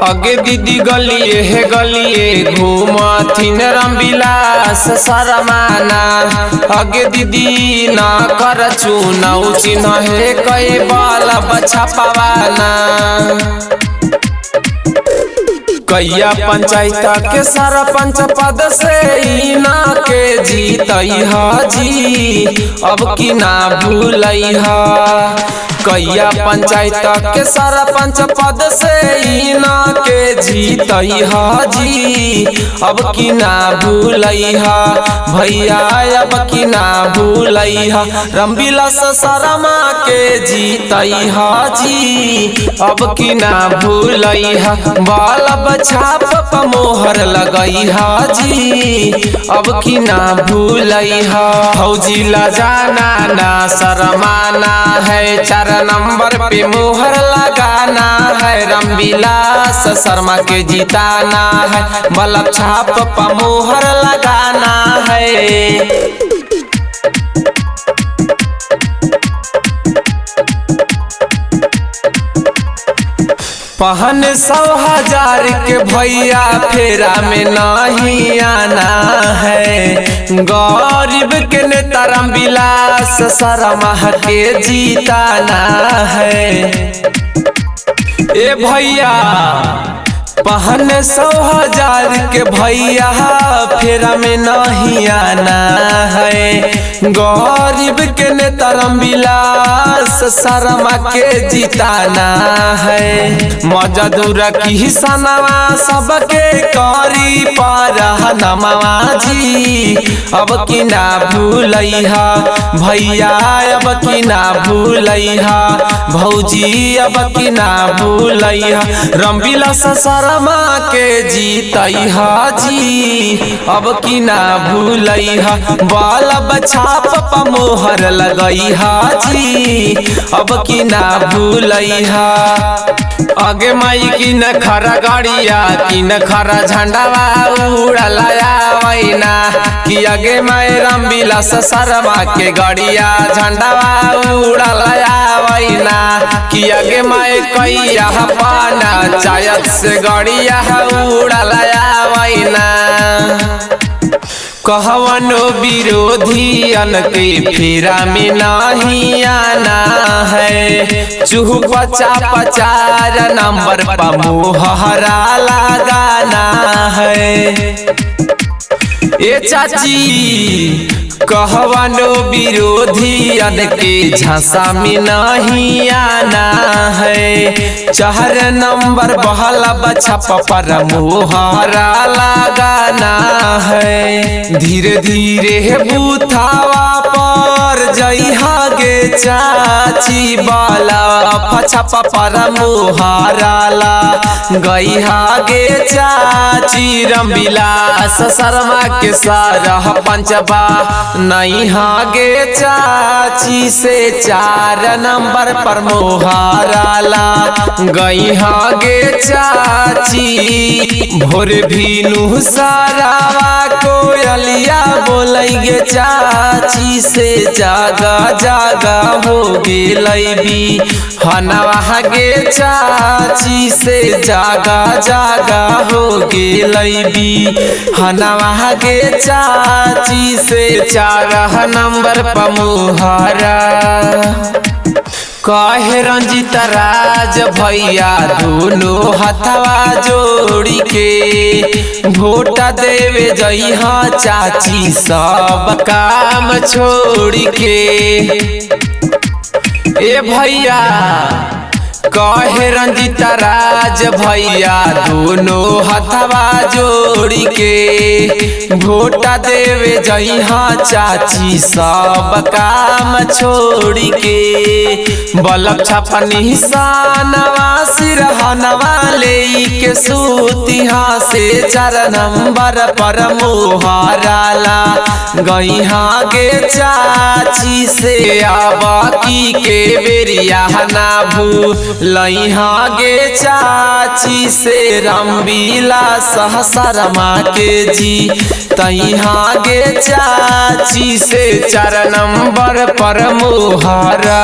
अगे दीदी गलिए हे गलिए घूमथिन रामविलास शर्माना। अगे दीदी न कर चुनाव चिन्ह हे कई बाल बछा पवाना। कैया पंचायत के सरपंच पद से इना के जीतई हाजी अब की ना भूलई हा। कैया पंचायत के सरपंच पद से इना के जीतई हाजी अब की ना भूलई हा। भैया अब की ना भूलई हा। रामविलास शर्मा के जीतई हाजी अब की ना भूलई हा। बाल छाप पर मोहर लगई हाजी अब की ना भूलई हा। फौजी ला जाना ना शर्माना है 4 नंबर पे मोहर लगाना है। रामविलास शर्मा के जिताना है बल्ब छाप पर मोहर लगाना है। पहन 100,000 के भैया फेरा में नहीं आना है। गरीब के नेता रामविलास शर्मा के जीताना है। ए भैया पहन 100,000 के भैया फेरा में नहीं आना है। गरीब के नेता रामविलास शर्मा के जिताना है। मजदूर किसानवा सबके करी पारा नमवा जी अब की ना भूलई हा। भैया अब की ना भूलई हा। भौजी अब की ना भूलई हा। रामविलास शर्मा के जीतई हाजी अब की ना भूलई हा। बाल छाप पर मोहर लगई हाजी अब की ना भूलई हा। आगे माई की न खरा गाड़िया की न खरा झंडावा उड़ाया वैना कि आगे माई रामविलास शर्मा के गाड़िया झंडावा उड़ाया वैना कि आगे माई कैया पाना चायत से गाड़िया उड़ाया वैना। कहवनो विरोधियन के फेरा में नहीं आना है। चूहा 4 नंबर पर मोहरा लगाना है। ए चाची कहवनो विरोधियन के झांसा में नहीं आना है। 4 नंबर बहला छाप पर मोहरा लगाना है। धीरे धीरे बूथावा पर जइहा गे चाची बाला छाप पर मोहरा गइहा गे चाची। रामविलास शर्मा के सारा पंचबा नहीं हागे चाची से 4 नंबर पर मोहरा गई हागे चाची। भोर भीनु सारावा कोयलिया बोलेगे चाची से जागा जागा हो गेलई हनवा गे चाची से जागा जागा हो गेलई हनवा गे चाची से 4 नंबर पर मोहरा। कहे रंजित राज भैया दोनों हथवा जोड़ी के वोट देवे जइहा चाची सब काम छोड़ के। ए भैया कहे रंजित राज भैया दोनों हथवा जोड़ी के वोट देवे जइहा चाची सब काम छोड़ के। बल्ब छाप निशानवा सिरहनवा ले के सूतिहा से 4 नंबर पर मोहरा गइहा गे चाची से आबाकी के बेरिया ना भूलइहा गे चाची से। रामविलास शर्मा के जीतइहा गे चाची से 4 नंबर पर मोहरा।